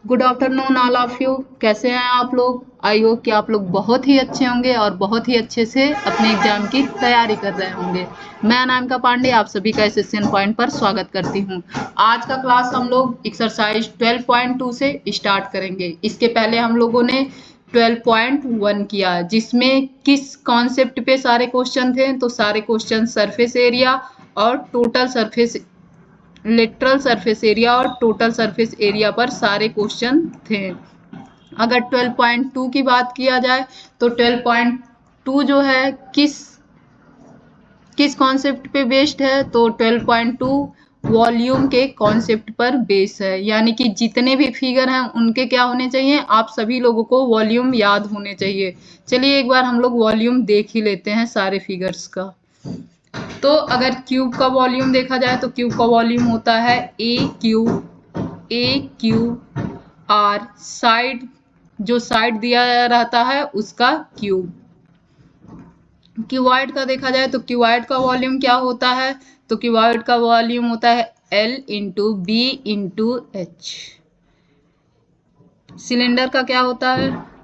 Good afternoon all of you. कैसे हैं आप लोग? आई होप कि आप लोग बहुत ही अच्छे होंगे और बहुत ही अच्छे से अपने एग्जाम की तैयारी कर रहे होंगे। मैं अनामिका पांडे आप सभी का सेशन पॉइंट पर स्वागत करती हूं। आज का क्लास हम लोग एक्सरसाइज 12.2 से स्टार्ट करेंगे। इसके पहले हम लोगों ने 12.1 किया, जिसमें किस कॉन्सेप्ट पे सारे क्वेश्चन थे? तो सारे क्वेश्चन सरफेस एरिया और total surface lateral surface area और टोटल सरफेस एरिया पर सारे क्वेश्चन थे। अगर 12.2 की बात किया जाए तो 12.2 जो है किस कॉन्सेप्ट पे बेस्ड है? तो 12.2 वॉल्यूम के कॉन्सेप्ट पर बेस है, यानी कि जितने भी फिगर हैं उनके क्या होने चाहिए? आप सभी लोगों को वॉल्यूम याद होने चाहिए। चलिए एक बार हम लोग वॉल्यूम देख ही लेते हैं सारे फिगर्स का। तो अगर क्यूब का वॉल्यूम देखा जाए तो क्यूब का वॉल्यूम होता है ए क्यू आर, साइड जो साइड दिया रहता है उसका क्यूब। क्यूबॉइड का देखा जाए तो क्यूबॉइड का वॉल्यूम क्या होता है? तो क्यूबॉइड का वॉल्यूम होता है L into B into H. Cylinder का क्या होता है?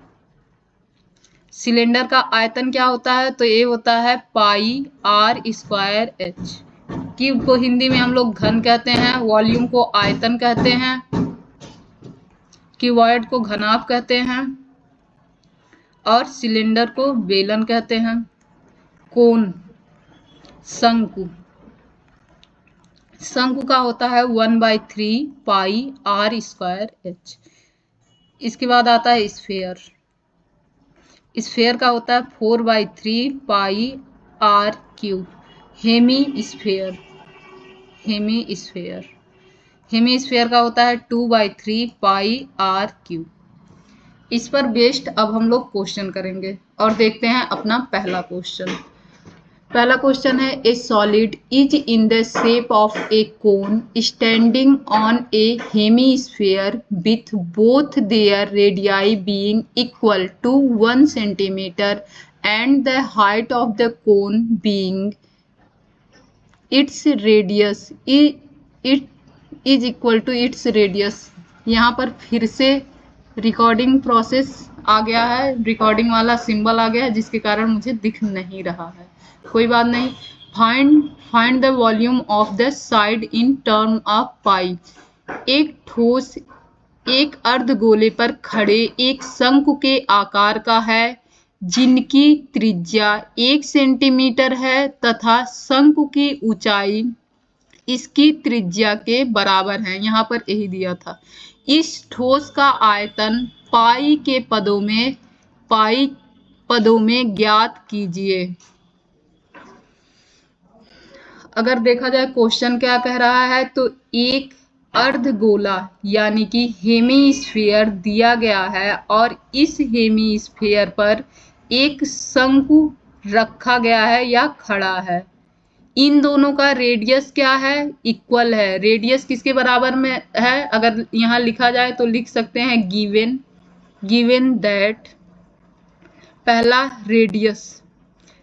सिलेंडर का आयतन क्या होता है? तो ये होता है पाई आर स्क्वायर एच। क्यूब को हिंदी में हम लोग घन कहते हैं, वॉल्यूम को आयतन कहते हैं, क्यूबॉइड को घनाभ कहते हैं और सिलेंडर को बेलन कहते हैं। कोन शंकु, शंकु का होता है 1/3 पाई आर स्क्वायर एच। इसके बाद आता है स्फेयर, स्फेयर का होता है 4/3 pi r cube. Hemisphere, hemisphere, hemisphere का होता है 2/3 पाई आर क्यूब। इस पर बेस्ड अब हम लोग क्वेश्चन करेंगे और देखते हैं अपना पहला क्वेश्चन। पहला क्वेश्चन है a solid is in the shape of a cone standing on a hemisphere with both their radii being equal to 1 centimetre and the height of the cone being its radius it is equal to its radius. यहाँ पर फिर से recording process आ गया है, recording वाला symbol आ गया है, जिसके कारण मुझे दिख नहीं रहा है। कोई बात नहीं। Find the volume of the side in term of pi. एक ठोस एक अर्धगोले पर खड़े एक शंकु के आकार का है, जिनकी त्रिज्या 1 सेंटीमीटर है तथा शंकु की ऊंचाई इसकी त्रिज्या के बराबर है। यहाँ पर यही दिया था। इस ठोस का आयतन पाई पदों में ज्ञात कीजिए। अगर देखा जाए क्वेश्चन क्या कह रहा है, तो एक अर्धगोला यानी कि हेमीस्फीयर दिया गया है और इस हेमीस्फीयर पर एक शंकु रखा गया है या खड़ा है। इन दोनों का रेडियस क्या है? इक्वल है। रेडियस किसके बराबर में है? अगर यहाँ लिखा जाए तो लिख सकते हैं गिवन दैट पहला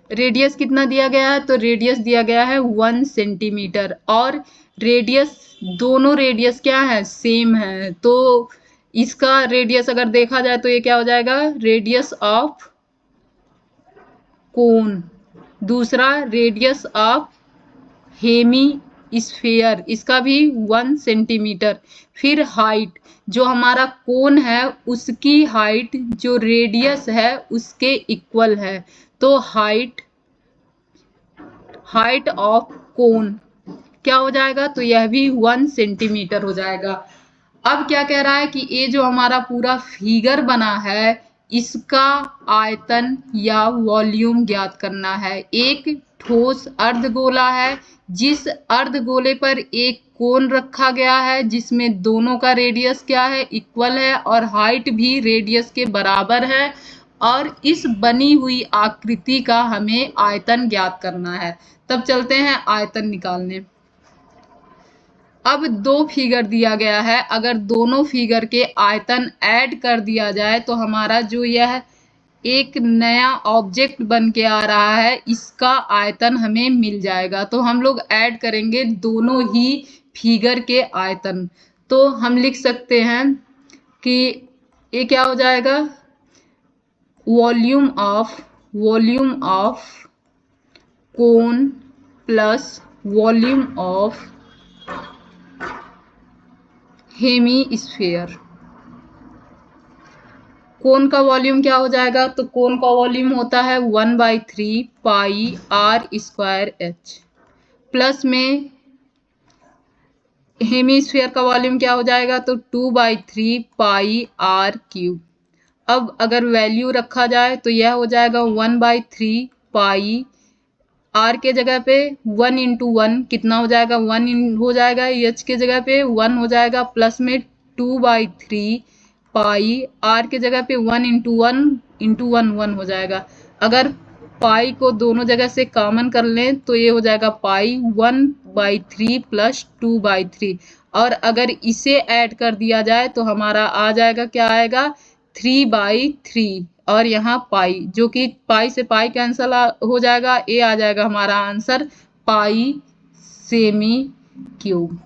रेडियस कितना दिया गया है? तो रेडियस दिया गया है 1 सेंटीमीटर और रेडियस दोनों रेडियस क्या है? सेम है। तो इसका रेडियस अगर देखा जाए तो ये क्या हो जाएगा? रेडियस ऑफ कोन। दूसरा रेडियस ऑफ हेमी स्फीयर, इसका भी 1 सेंटीमीटर। फिर हाइट, जो हमारा कोन है उसकी हाइट जो रेडियस है उसके इक्वल है। तो हाइट ऑफ कोन क्या हो जाएगा? तो यह भी 1 सेंटीमीटर हो जाएगा। अब क्या कह रहा है कि ये जो हमारा पूरा फिगर बना है इसका आयतन या वॉल्यूम ज्ञात करना है। एक ठोस अर्धगोला है, जिस अर्धगोले पर एक कोन रखा गया है जिसमें दोनों का रेडियस क्या है? इक्वल है और हाइट भी रेडियस के बराबर है, और इस बनी हुई आकृति का हमें आयतन ज्ञात करना है। तब चलते हैं आयतन निकालने। अब दो फिगर दिया गया है, अगर दोनों फिगर के आयतन ऐड कर दिया जाए तो हमारा जो यह एक नया ऑब्जेक्ट बन के आ रहा है इसका आयतन हमें मिल जाएगा। तो हम लोग ऐड करेंगे दोनों ही फिगर के आयतन। तो हम लिख सकते हैं कि ये क्या हो जाएगा, volume of cone plus volume of hemisphere. Cone का वॉल्यूम क्या हो जाएगा, तो कोन का वॉल्यूम होता है 1/3 pi r square h, plus में हेमीस्फीयर का वॉल्यूम क्या हो जाएगा, तो 2/3 पाई आर क्यूब। अब अगर वैल्यू रखा जाए तो यह हो जाएगा 1/3 पाई, आर के जगह पे 1 इंटू 1 कितना हो जाएगा, 1 हो जाएगा, एच के जगह पे 1 हो जाएगा, प्लस में 2/3 पाई, आर के जगह पे 1 इंटू 1 1 हो जाएगा। अगर पाई को दोनों जगह से कॉमन कर लें तो ये हो जाएगा पाई 1/3 प्लस 2/3, और अगर इसे ऐड कर दिया जाए तो हमारा आ जाएगा, क्या आएगा, 3/3, और यहाँ पाई, जो कि पाई से पाई कैंसल हो जाएगा, ये आ जाएगा हमारा आंसर पाई सेमी क्यूब,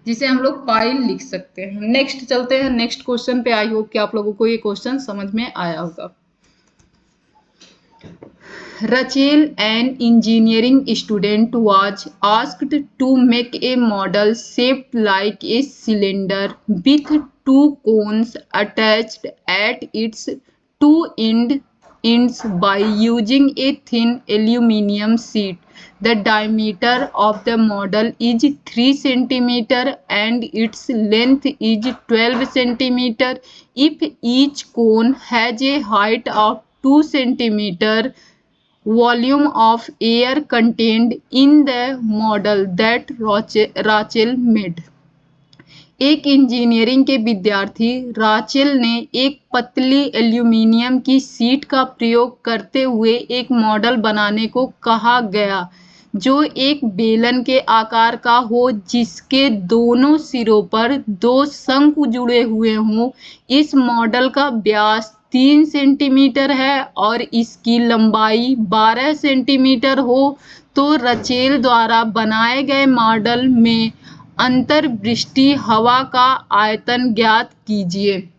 जिसे हम लोग पाई लिख सकते हैं। नेक्स्ट चलते हैं नेक्स्ट क्वेश्चन पे। आई होप कि आप लोगों को ये क्वेश्चन समझ में आया होगा। Rachel, an engineering student, was asked to make a model shaped like a cylinder with two cones attached at its two ends by using a thin aluminum sheet. The diameter of the model is 3 cm and its length is 12 cm. If each cone has a height of 2 cm, volume of air contained in the model that Rachel made. एक engineering के विद्यार्थी Rachel ने एक पतली aluminium की sheet का प्रयोग करते हुए एक मॉडल बनाने को कहा गया जो एक बेलन के आकार का हो, जिसके दोनों सिरों पर दो शंकु जुड़े हुए हों। इस मॉडल का व्यास 3 सेंटीमीटर है और इसकी लंबाई 12 सेंटीमीटर हो, तो रचेल द्वारा बनाए गए मॉडल में अंतर्वृष्टि हवा का आयतन ज्ञात कीजिए।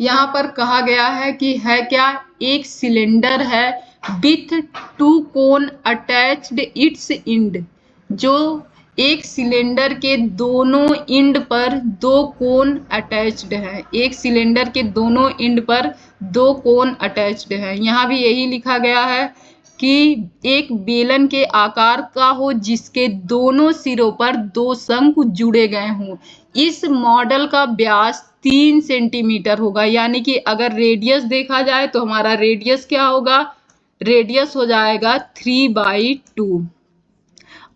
यहाँ पर कहा गया है कि है क्या, एक सिलेंडर है with 2 cone attached its end, जो एक सिलेंडर के दोनों इंड पर 2 कोन अटैच्ड है। एक सिलेंडर के दोनों इंड पर 2 कोन अटैच्ड है। यहाँ भी यही लिखा गया है कि एक बेलन के आकार का हो, जिसके दोनों सिरों पर 2 शंकु जुड़े गए हों। इस मॉडल का व्यास 3 सेंटीमीटर होगा, यानी कि अगर रेडियस देखा जाए तो हमारा रेडियस क्या होगा, रेडियस हो जाएगा 3/2,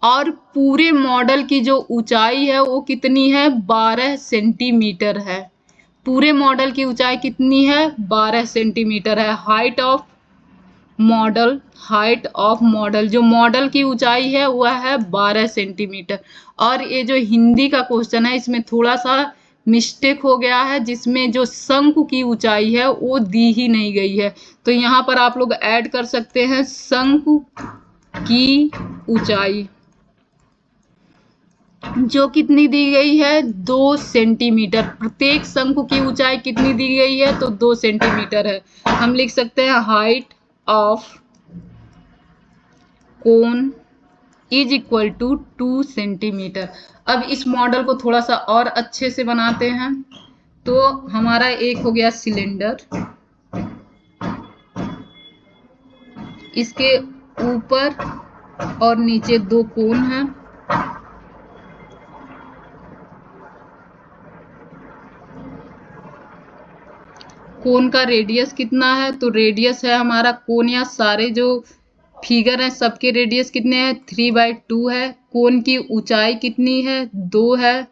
और पूरे मॉडल की जो ऊंचाई है वो कितनी है, 12 सेंटीमीटर है। पूरे मॉडल की ऊंचाई कितनी है, 12 सेंटीमीटर है। हाइट ऑफ मॉडल, जो मॉडल की ऊंचाई है वह है 12 सेंटीमीटर। और ये जो हिंदी का क्वेश्चन है इसमें थोड़ा सा मिस्टेक हो गया है, जिसमें जो शंकु की ऊंचाई है वो दी ही नहीं गई है। तो यहाँ पर आप लोग ऐड कर सकते हैं शंकु की ऊंचाई, जो कितनी दी गई है, 2 सेंटीमीटर। प्रत्येक शंकु की ऊंचाई कितनी दी गई है, तो 2 सेंटीमीटर है। हम लिख सकते हैं height of cone is equal to 2 centimetre. अब इस मॉडल को थोड़ा सा और अच्छे से बनाते हैं। तो हमारा एक हो गया सिलेंडर, इसके ऊपर और नीचे 2 कोन हैं। कोन का रेडियस कितना है, तो रेडियस है हमारा, कोन या सारे जो फिगर है सबके रेडियस कितने हैं, 3/2 है। कोन की ऊंचाई कितनी है, 2 है।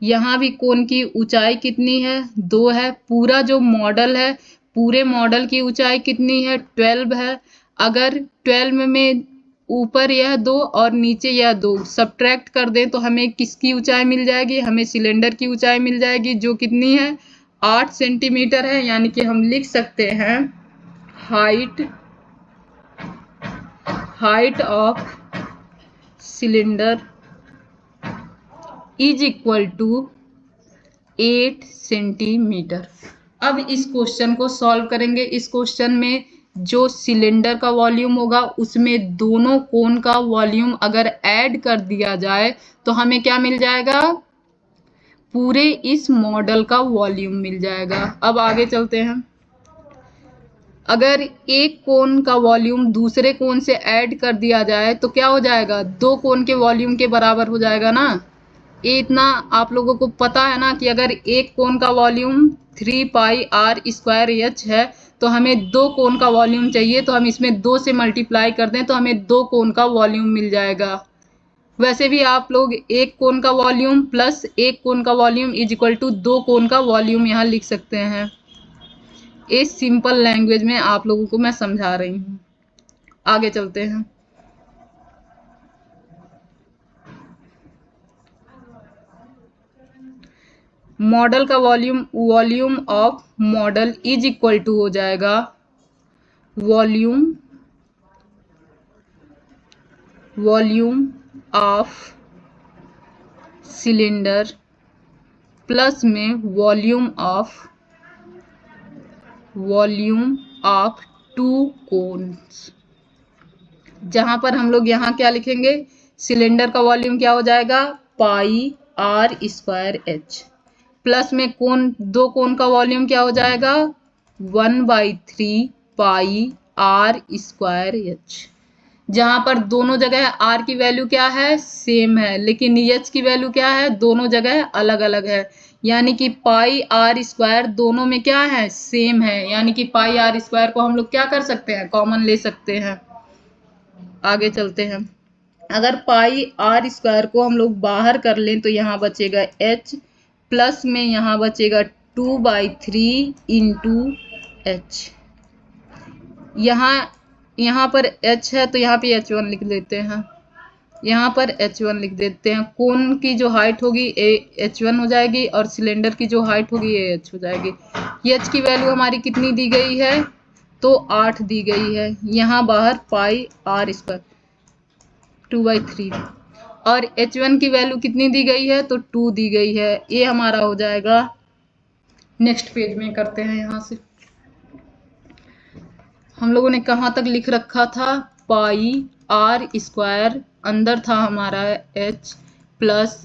यहाँ भी कोन की ऊंचाई कितनी है, 2 है। पूरा जो मॉडल है, पूरे मॉडल की ऊंचाई कितनी है, 12 है। अगर 12 में ऊपर यह 2 और नीचे यह 2 सब्ट्रैक्ट कर दें तो हमें किसकी ऊंचाई मिल जाएगी, हमें सिलेंडर की ऊंचाई मिल जाएगी, जो कितनी है, 8 सेंटीमीटर है। यानी कि हम लिख सकते हैं height of cylinder is equal to 8 centimetre. अब इस क्वेश्चन को सॉल्व करेंगे। इस क्वेश्चन में जो सिलेंडर का वॉल्यूम होगा उसमें दोनों कोन का वॉल्यूम अगर ऐड कर दिया जाए तो हमें क्या मिल जाएगा? पूरे इस मॉडल का वॉल्यूम मिल जाएगा। अब आगे चलते हैं। अगर एक कोन का वॉल्यूम दूसरे कोन से ऐड कर दिया जाए तो क्या हो जाएगा? दो कोन के वॉल्यूम के बराबर हो जाएगा ना। ये इतना आप लोगों को पता है ना कि अगर एक कोन का volume 3 pi r square h है तो हमें दो कोन का वॉल्यूम चाहिए, तो हम इसमें 2 से मल्टीप्लाई कर दें तो हमें दो कोन का वॉल्यूम मिल जाएगा। वैसे भी आप लोग एक कोन का वॉल्यूम प्लस एक कोन का वॉल्यूम इज इक्वल टू दो कोन का वॉल्यूम यहाँ लिख सकते हैं। इस सिंपल लैंग्वेज में आप लोगों को मैं समझा रही हूँ। आगे चलते हैं। मॉडल का volume of model is equal to हो जाएगा वॉल्यूम ऑफ सिलेंडर प्लस में वॉल्यूम ऑफ टू कोन्स। जहां पर हम लोग यहाँ क्या लिखेंगे? सिलेंडर का वॉल्यूम क्या हो जाएगा? Pi r square h plus में दो कोन का वॉल्यूम क्या हो जाएगा? 1/3 पाई आर स्क्वायर एच। जहां पर दोनों जगह आर की वैल्यू क्या है? सेम है, लेकिन एच की वैल्यू क्या है? दोनों जगह अलग अलग है। यानी कि पाई आर स्क्वायर दोनों में क्या है? सेम है। यानी कि पाई आर स्क्वायर को हम लोग क्या कर सकते हैं? कॉमन ले सकते हैं। आगे चलते हैं। अगर पाई आर स्क्वायर को हम लोग बाहर कर लें तो यहाँ बचेगा एच प्लस में यहाँ बचेगा 2/3 इंटू एच। यहाँ पर h है तो यहाँ पे h1 लिख देते हैं। यहाँ पर h1 लिख देते हैं। कोन की जो हाइट होगी h1 हो जाएगी और सिलेंडर की जो हाइट होगी h हो जाएगी। h की वैल्यू हमारी कितनी दी गई है? तो 8 दी गई है। यहाँ बाहर पाई आर स्क्वायर 2/3 और h1 की वैल्यू कितनी दी गई है? तो 2 दी गई है। ये हमारा हो जाएगा। नेक्स्ट पेज में करते हैं। यहाँ से हम लोगों ने कहाँ तक लिख रखा था? पाई आर स्क्वायर, अंदर था हमारा h प्लस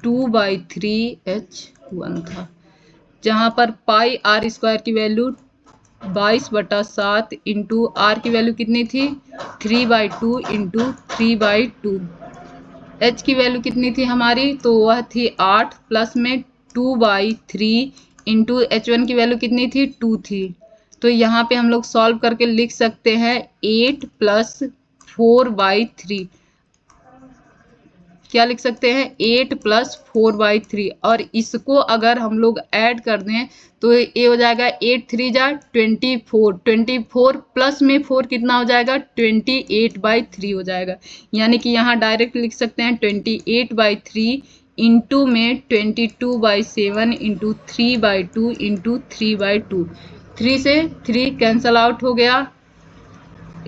2/3 h1 था। जहाँ पर पाई आर स्क्वायर की वैल्यू 22/7 इंटू आर की वैल्यू कितनी थी? 3/2 इंटू 3/2। h की वैल्यू कितनी थी हमारी? तो वह थी 8 प्लस में 2/3 इंटू h1 की वैल्यू कितनी थी? 2 थी। तो यहाँ पे हम लोग सॉल्व करके लिख सकते हैं 8 प्लस 4/3। क्या लिख सकते हैं? 8 प्लस 4/3 और इसको अगर हम लोग ऐड कर दें तो ये हो जाएगा 8 3 जा 24। 24 प्लस में 4 कितना हो जाएगा? 28/3 हो जाएगा। यानी कि यहाँ डायरेक्ट लिख सकते हैं 28/3 इंटू में 22/7 इंटू 3/2 इंटू 3/2। 3 से 3 कैंसल आउट हो गया।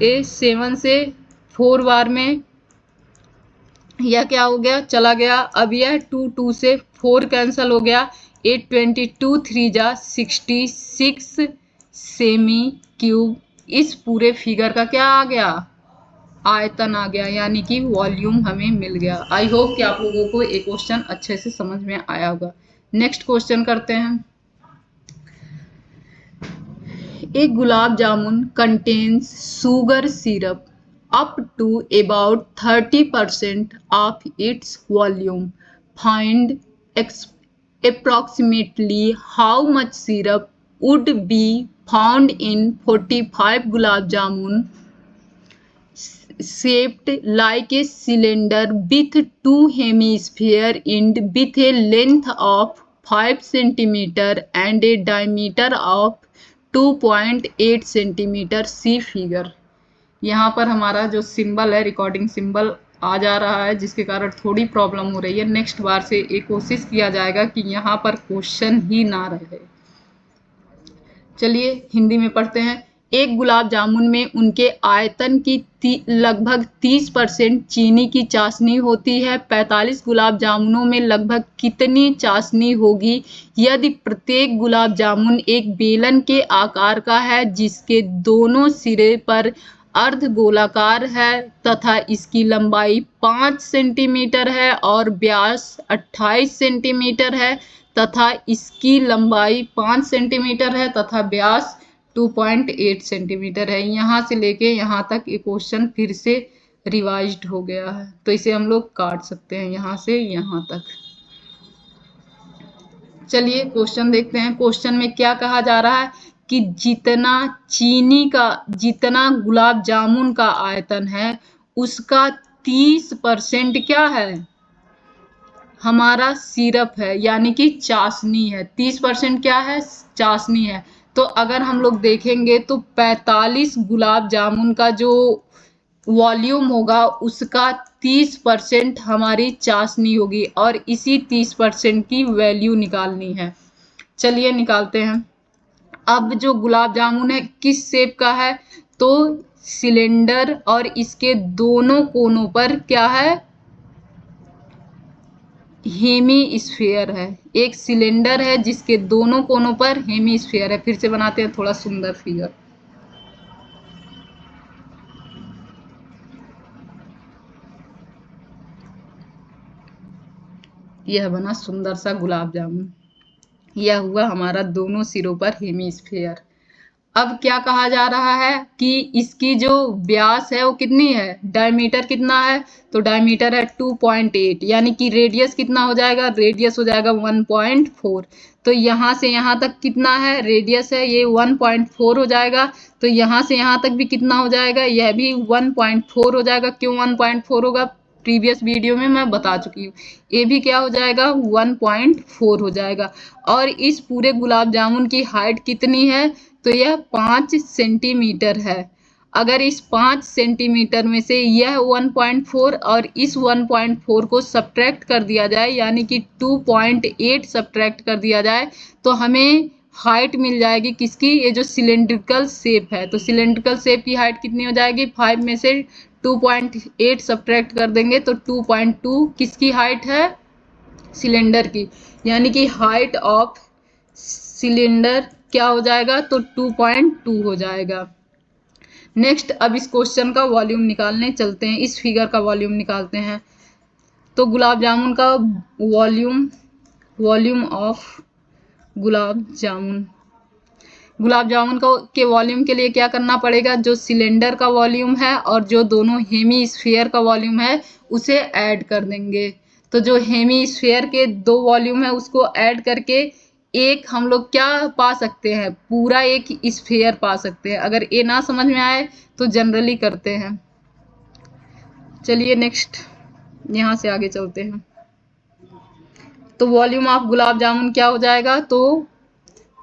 ए 7 से 4 बार में यह क्या हो गया? चला गया। अब यह 2 से 4 कैंसल हो गया। 822 3 जा 66 सेमी क्यूब। इस पूरे फिगर का क्या आ गया? आयतन आ गया, यानी कि वॉल्यूम हमें मिल गया। आई होप कि आप लोगों को ये क्वेश्चन अच्छे से समझ में आया होगा। नेक्स्ट क्वेश्चन करते हैं। एक gulab jamun contains sugar syrup up to about 30% of its volume. Find approximately how much syrup would be found in 45 gulab jamun shaped like a cylinder with two hemispheres and with a length of 5 cm and a diameter of 2.8 cm. See figure. यहाँ पर हमारा जो symbol है, recording symbol आ जा रहा है, जिसके कारण थोड़ी प्रॉब्लम हो रही है। नेक्स्ट बार से ये कोशिश किया जाएगा कि यहाँ पर क्वेश्चन ही ना रहे। चलिए हिंदी में पढ़ते हैं। एक गुलाब जामुन में उनके आयतन की लगभग 30% चीनी की चाशनी होती है। 45 गुलाब जामुनों में लगभग कितनी चाशनी होगी यदि प्रत्येक गुलाब जामुन एक बेलन के आकार का है जिसके दोनों सिरे पर अर्धगोलाकार है तथा इसकी लंबाई 5 सेंटीमीटर है और व्यास 28 सेंटीमीटर है तथा इसकी लंबाई 5 सेंटीमीटर है तथा व्यास 2.8 सेंटीमीटर है। यहाँ से लेके यहाँ तक ये क्वेश्चन फिर से रिवाइज्ड हो गया है, तो इसे हम लोग काट सकते हैं यहाँ से यहाँ तक। चलिए क्वेश्चन देखते हैं। क्वेश्चन में क्या कहा जा रहा है कि जितना गुलाब जामुन का आयतन है उसका 30% क्या है, हमारा सिरप है, यानी कि चाशनी है। 30% क्या है, चाशनी है। तो अगर हम लोग देखेंगे तो 45 गुलाब जामुन का जो वॉल्यूम होगा उसका 30% हमारी चाशनी होगी और इसी 30% की वैल्यू निकालनी है। चलिए निकालते हैं। अब जो गुलाब जामुन है किस शेप का है, तो सिलेंडर और इसके दोनों कोनों पर क्या है, हेमी स्फीयर है। एक सिलेंडर है जिसके दोनों कोनों पर हेमी स्फीयर है। फिर से बनाते हैं थोड़ा सुंदर फिगर। यह बना सुंदर सा गुलाब जामुन। यह हुआ हमारा दोनों सिरों पर हेमी स्फीयर। अब क्या कहा जा रहा है कि इसकी जो व्यास है वो कितनी है, डायमीटर कितना है, तो डायमीटर है 2.8, यानी कि रेडियस कितना हो जाएगा, रेडियस हो जाएगा 1.4। तो यहाँ से यहाँ तक कितना है, रेडियस है ये 1.4 हो जाएगा। तो यहाँ से यहाँ तक भी कितना हो जाएगा, यह भी 1.4 हो जाएगा। क्यों 1.4 होगा, प्रीवियस वीडियो में मैं बता चुकी हूँ। ये भी क्या हो जाएगा, 1.4 हो जाएगा। और इस पूरे गुलाब जामुन की हाइट कितनी है, तो यह 5 सेंटीमीटर है। अगर इस 5 सेंटीमीटर में से यह 1.4 और इस 1.4 को सब्ट्रैक्ट कर दिया जाए, यानी कि 2.8 सब्ट्रैक्ट कर दिया जाए, तो हमें हाइट मिल जाएगी किसकी, ये जो सिलेंड्रिकल शेप है। तो सिलेंड्रिकल शेप की हाइट कितनी हो जाएगी, 5 में से 2.8 सब्ट्रैक्ट कर देंगे तो 2.2 किसकी हाइट है, सिलेंडर की, यानी कि हाइट ऑफ सिलेंडर क्या हो जाएगा, तो 2.2 हो जाएगा। नेक्स्ट, अब इस क्वेश्चन का वॉल्यूम निकालने चलते हैं। इस फिगर का वॉल्यूम निकालते हैं। तो गुलाब जामुन का वॉल्यूम ऑफ गुलाब जामुन के वॉल्यूम के लिए क्या करना पड़ेगा, जो सिलेंडर का वॉल्यूम है और जो दोनों हेमी स्फीयर का वॉल्यूम है उसे ऐड कर देंगे। तो जो हेमी स्फीयर के दो वॉल्यूम है उसको ऐड करके एक हम लोग क्या पा सकते हैं, पूरा एक स्फीयर पा सकते हैं। अगर ये ना समझ में आए तो जनरली करते हैं। चलिए नेक्स्ट यहाँ से आगे चलते हैं। तो वॉल्यूम ऑफ गुलाब जामुन क्या हो जाएगा, तो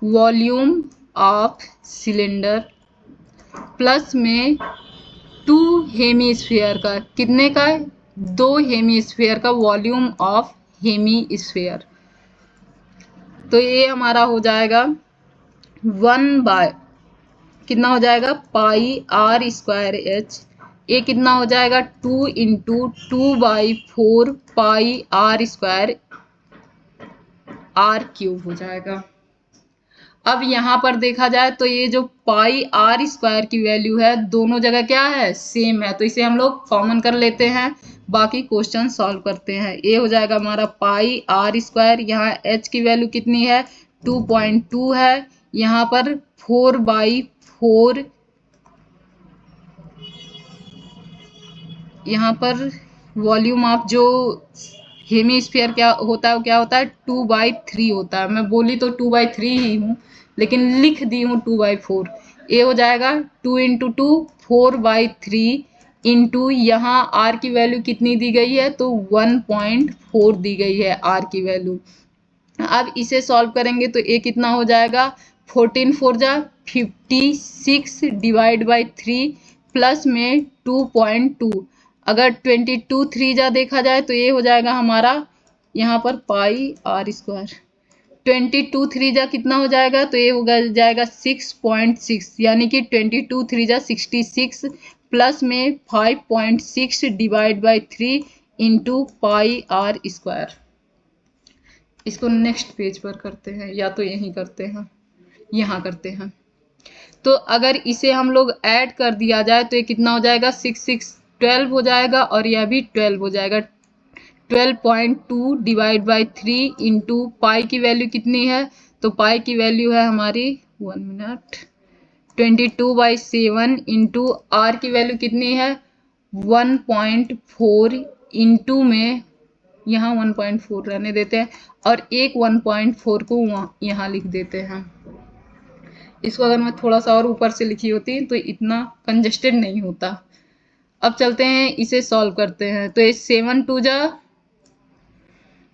वॉल्यूम ऑफ सिलेंडर प्लस में 2 हेमीस्फीयर का, कितने का, 2 हेमीस्फीयर का वॉल्यूम ऑफ हेमीस्फीयर। तो ये हमारा हो जाएगा 1 बाय कितना हो जाएगा, पाई आर स्क्वायर एच। ये कितना हो जाएगा, 2 into 2/4 pi r square r cube हो जाएगा। अब यहाँ पर देखा जाए तो ये जो पाई आर स्क्वायर की वैल्यू है दोनों जगह क्या है, सेम है। तो इसे हम लोग कॉमन कर लेते हैं, बाकी क्वेश्चन सॉल्व करते हैं। ये हो जाएगा हमारा पाई आर स्क्वायर, यहाँ एच की वैल्यू कितनी है, 2.2 है। यहाँ पर 4/4, यहाँ पर वॉल्यूम ऑफ जो हेमीस्फीयर क्या होता है, वो क्या होता है, 2/3 होता है। मैं बोली तो 2/3 ही हूँ, लेकिन लिख दी हूँ 2/4। ये हो जाएगा 2 इंटू 2 4/3 इंटू यहाँ आर की वैल्यू कितनी दी गई है, तो 1.4 दी गई है आर की वैल्यू। अब इसे सॉल्व करेंगे तो ये कितना हो जाएगा, 14 4 जा 56 डिवाइड बाई 3 प्लस में 2.2। अगर 22 3 जा देखा जाए तो ये हो जाएगा हमारा यहाँ पर पाई आर स्क्वायर। 22 3 जा कितना हो जाएगा, तो ये होगा जाएगा 6.6, यानी कि 22 3 जा 66 प्लस में 5.6 divide by 3 into pi r square. इसको नेक्स्ट पेज पर करते हैं, या तो यहीं करते हैं, यहाँ करते हैं। तो अगर इसे हम लोग ऐड कर दिया जाए तो ये कितना हो जाएगा, 6 6 12 हो जाएगा, और यह भी 12 हो जाएगा। 12.2 डिवाइड बाई 3 इंटू पाई की वैल्यू कितनी है, तो पाई की वैल्यू है हमारी 1 मिनट 22/7 इंटू आर की वैल्यू कितनी है 1.4 इंटू में यहाँ 1.4 रहने देते हैं और एक 1.4 को यहाँ लिख देते हैं। इसको अगर मैं थोड़ा सा और ऊपर से लिखी होती तो इतना कंजेस्टेड नहीं होता। अब चलते हैं इसे सॉल्व करते हैं। तो ये 7 2 जा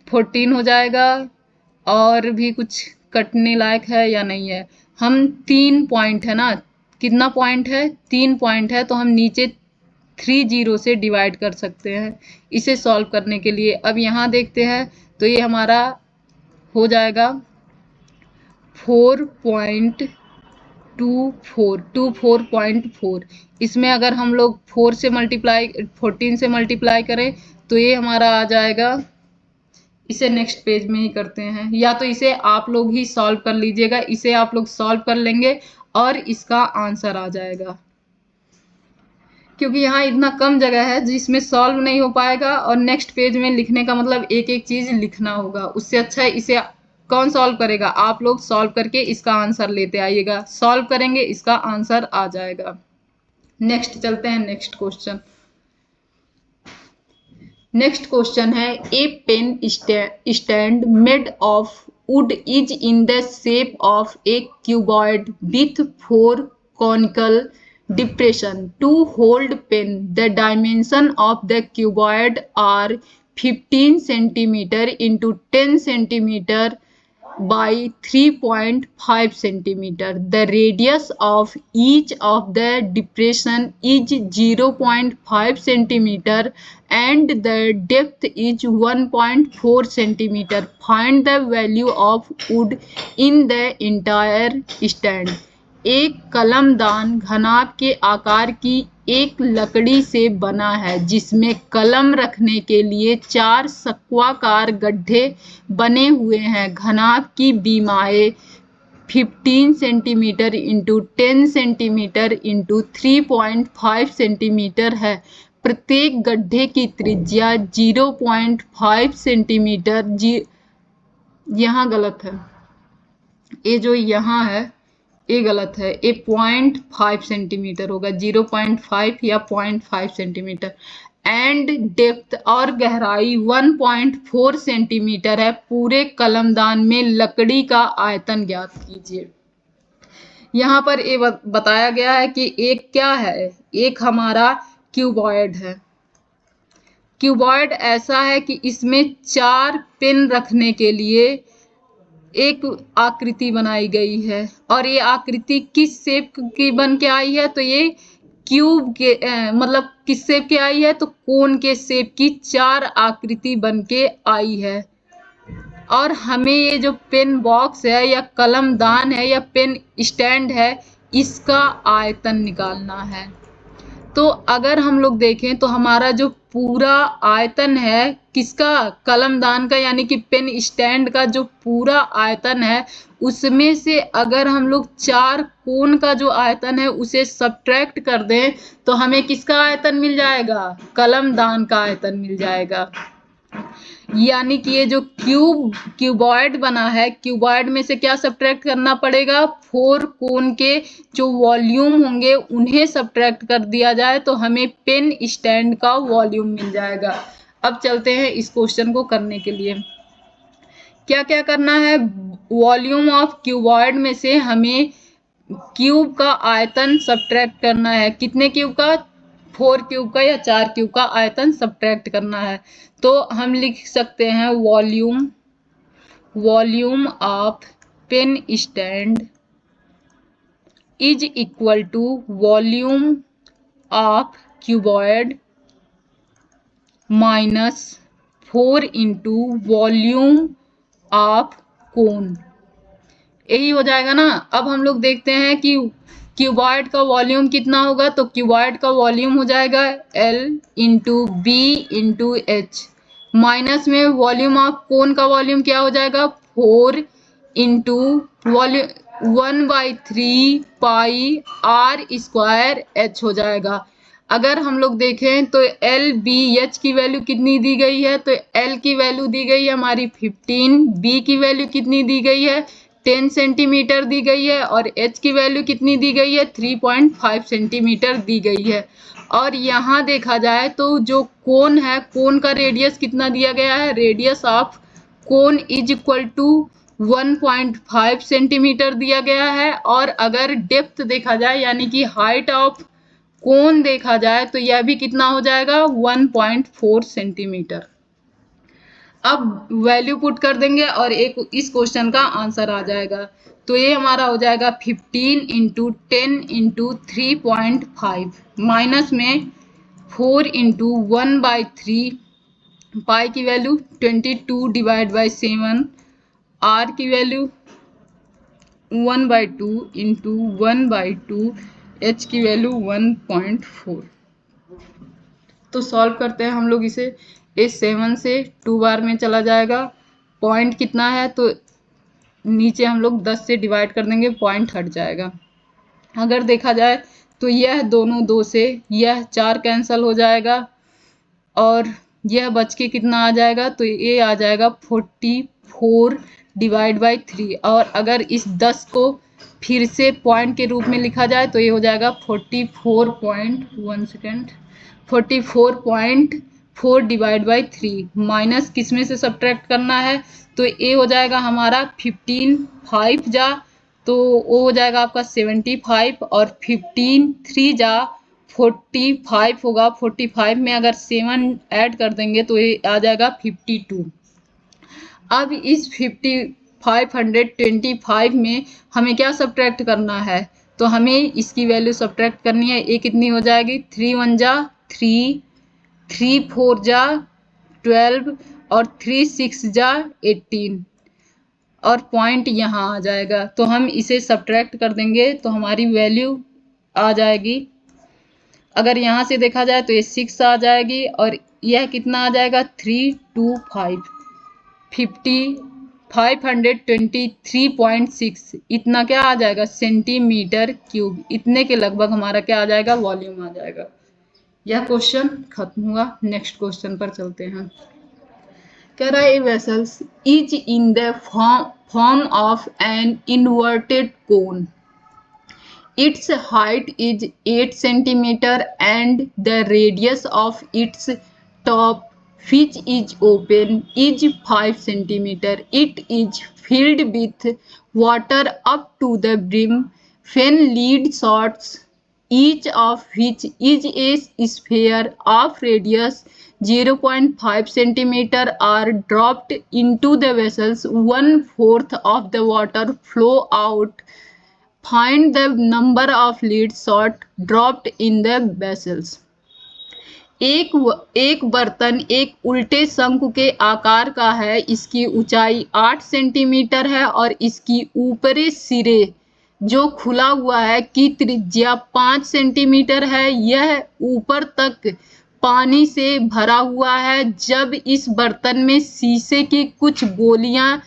14 हो जाएगा, और भी कुछ कटने लायक है या नहीं है। हम 3 पॉइंट है ना, कितना पॉइंट है 3 पॉइंट है, तो हम नीचे 3 0 से डिवाइड कर सकते हैं इसे सॉल्व करने के लिए। अब यहाँ देखते हैं तो ये हमारा हो जाएगा 4.24 इसमें अगर हम लोग 14 से मल्टीप्लाई करें तो ये हमारा आ जाएगा। इसे नेक्स्ट पेज में ही करते हैं, या तो इसे आप लोग ही सॉल्व कर लीजिएगा। इसे आप लोग सॉल्व कर लेंगे और इसका आंसर आ जाएगा, क्योंकि यहाँ इतना कम जगह है जिसमें सॉल्व नहीं हो पाएगा और नेक्स्ट पेज में लिखने का मतलब एक एक चीज लिखना होगा। उससे अच्छा है इसे कौन सॉल्व करेगा, आप लोग सॉल्व करके इसका आंसर लेते आइएगा। सॉल्व करेंगे इसका आंसर आ जाएगा। नेक्स्ट चलते हैं नेक्स्ट क्वेश्चन। नेक्स्ट क्वेश्चन है a pen stand made of wood is in the shape of a cuboid with 4 conical depression to hold pen. The dimension of the cuboid are 15 centimeter into 10 centimeter by 3.5 centimeter. The radius of each of the depression is 0.5 centimeter and the depth is 1.4 centimeter. Find the value of wood in the entire stand. एक कलमदान घनाभ के आकार की एक लकड़ी से बना है जिसमें कलम रखने के लिए 4 सक्वाकार गड्ढे बने हुए हैं। घनाभ की बीमाएं 15 centimetre into 10 centimetre into 3.5 centimetre है। प्रत्येक गड्ढे की त्रिज्या 0.5 सेंटीमीटर। यहाँ गलत है, ये जो यहाँ है ये गलत है, ये 0.5 सेंटीमीटर होगा, 0.5 या 0.5 सेंटीमीटर। एंड डेप्थ और गहराई 1.4 सेंटीमीटर है। पूरे कलमदान में लकड़ी का आयतन ज्ञात कीजिए। यहाँ पर ये बताया गया है कि एक क्या है, एक हमारा क्यूबॉइड है। क्यूबॉइड ऐसा है कि इसमें 4 पेन रखने के लिए एक आकृति बनाई गई है, और ये आकृति किस शेप की बन के आई है, तो ये क्यूब के मतलब किस शेप की आई है, तो कोन के शेप की 4 आकृति बन के आई है। और हमें ये जो पेन बॉक्स है या कलमदान है या पेन स्टैंड है इसका आयतन निकालना है। तो अगर हम लोग देखें तो हमारा जो पूरा आयतन है किसका, कलमदान का, यानी कि पेन स्टैंड का जो पूरा आयतन है उसमें से अगर हम लोग 4 कोन का जो आयतन है उसे सब्ट्रैक्ट कर दें तो हमें किसका आयतन मिल जाएगा, कलमदान का आयतन मिल जाएगा। यानी कि ये जो क्यूबॉइड बना है, क्यूबॉइड में से क्या सब्ट्रैक्ट करना पड़ेगा, 4 कोन के जो वॉल्यूम होंगे उन्हें सब्ट्रैक्ट कर दिया जाए तो हमें पेन स्टैंड का वॉल्यूम मिल जाएगा। अब चलते हैं इस क्वेश्चन को करने के लिए। क्या क्या करना है, वॉल्यूम ऑफ क्यूबॉइड में से हमें क्यूब का आयतन सब्ट्रैक्ट करना है। कितने क्यूब का, 4 क्यूब का या 4 क्यूब का आयतन सब्ट्रैक्ट करना है। तो हम लिख सकते हैं volume of pen stand is equal to volume of cuboid minus 4 into volume of cone, यही हो जाएगा ना। अब हम लोग देखते हैं कि क्यूबॉइड का वॉल्यूम कितना होगा, तो क्यूबॉइड का वॉल्यूम हो जाएगा L into B into h, minus में वॉल्यूम ऑफ कोन का वॉल्यूम क्या हो जाएगा 4 into volume 1/3 pi r square h हो जाएगा। अगर हम लोग देखें तो एल बी एच की वैल्यू कितनी दी गई है, तो एल की वैल्यू दी गई है हमारी 15, बी की वैल्यू कितनी दी गई है 10 सेंटीमीटर दी गई है, और एच की वैल्यू कितनी दी गई है 3.5 सेंटीमीटर दी गई है। और यहाँ देखा जाए तो जो कोन है, कोन का रेडियस कितना दिया गया है, radius of cone is equal to 1.5 centimetre दिया गया है। और अगर डेप्थ देखा जाए यानी कि हाइट ऑफ कोन देखा जाए तो यह भी कितना हो जाएगा 1.4 सेंटीमीटर। अब वैल्यू पुट कर देंगे और एक इस क्वेश्चन का आंसर आ जाएगा। तो ये हमारा हो जाएगा 15 इंटू 10 इंटू 3.5 माइनस में 4 इंटू 1/3 पाई की वैल्यू 22 डिवाइड बाई 7, आर की वैल्यू 1/2 इंटू 1/2, एच की वैल्यू 1.4। तो सॉल्व करते हैं हम लोग इसे। इस 7 से 2 बार में चला जाएगा, पॉइंट कितना है तो नीचे हम लोग 10 से डिवाइड कर देंगे, पॉइंट हट जाएगा। अगर देखा जाए तो यह दोनों 2 से यह 4 कैंसिल हो जाएगा और यह बच के कितना आ जाएगा, तो ये आ जाएगा 44 डिवाइड बाई 3। और अगर इस 10 को फिर से पॉइंट के रूप में लिखा जाए तो ये हो जाएगा 44.4 डिवाइड बाई 3, माइनस किस में से सब्ट्रैक्ट करना है, तो ये हो जाएगा हमारा 15 5 जा तो वो हो जाएगा आपका 75, और 15 3 जा 45 होगा। 45 में अगर 7 ऐड कर देंगे तो ये आ जाएगा 52। अब इस 525 में हमें क्या सब्ट्रैक्ट करना है, तो हमें इसकी वैल्यू सब्ट्रैक्ट करनी है। ये कितनी हो जाएगी 3 1 जा 3, 3 4 जा 12 और 3 6 जा 18, और पॉइंट यहाँ आ जाएगा। तो हम इसे सब्ट्रैक्ट कर देंगे तो हमारी वैल्यू आ जाएगी। अगर यहाँ से देखा जाए तो ये 6 आ जाएगी और यह कितना आ जाएगा 325 523.6, इतना क्या आ जाएगा सेंटीमीटर क्यूब। इतने के लगभग हमारा क्या आ जाएगा वॉल्यूम आ जाएगा। यह क्वेश्चन खत्म हुआ। नेक्स्ट क्वेश्चन पर चलते हैं। कह रहा है vessels is in the form of an inverted cone, its height is 8 centimeter and the radius of its top, which is open, is 5 centimeter. It is filled with water up to the brim when lead shots, each of which is a sphere of radius 0.5 centimeter are dropped into the vessels. 1/4 of the water flow out. Find the number of lead shot dropped in the vessels. एक बर्तन एक उल्टे शंकु के आकार का है। इसकी ऊंचाई 8 सेंटीमीटर है और इसकी ऊपरी सिरे जो खुला हुआ है की त्रिज्या 5 सेंटीमीटर है। यह ऊपर तक पानी से भरा हुआ है। जब इस बर्तन में शीशे की कुछ गोलियां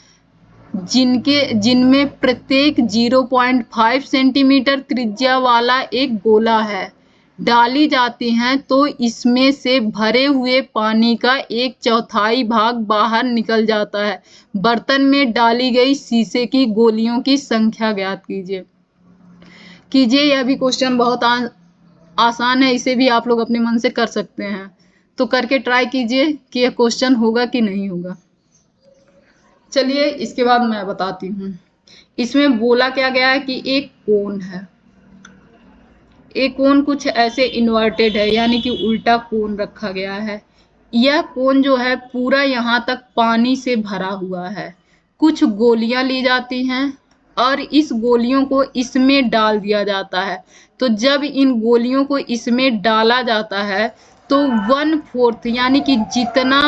जिनमें प्रत्येक 0.5 सेंटीमीटर त्रिज्या वाला एक गोला है डाली जाती हैं तो इसमें से भरे हुए पानी का 1/4 भाग बाहर निकल जाता है। बर्तन में डाली गई शीशे की गोलियों की संख्या ज्ञात कीजिए। यह भी क्वेश्चन बहुत आसान है, इसे भी आप लोग अपने मन से कर सकते हैं। तो करके ट्राई कीजिए कि यह क्वेश्चन होगा कि नहीं होगा। चलिए इसके बाद मैं बताती हूँ। इसमें बोला क्या गया है कि एक कोन है। एक कोन कुछ ऐसे इन्वर्टेड है यानी कि उल्टा कोन रखा गया है। यह कोन जो है पूरा यहाँ तक पानी से भरा हुआ है। कुछ गोलियां ली जाती हैं और इस गोलियों को इसमें डाल दिया जाता है। तो जब इन गोलियों को इसमें डाला जाता है तो 1/4 यानी कि जितना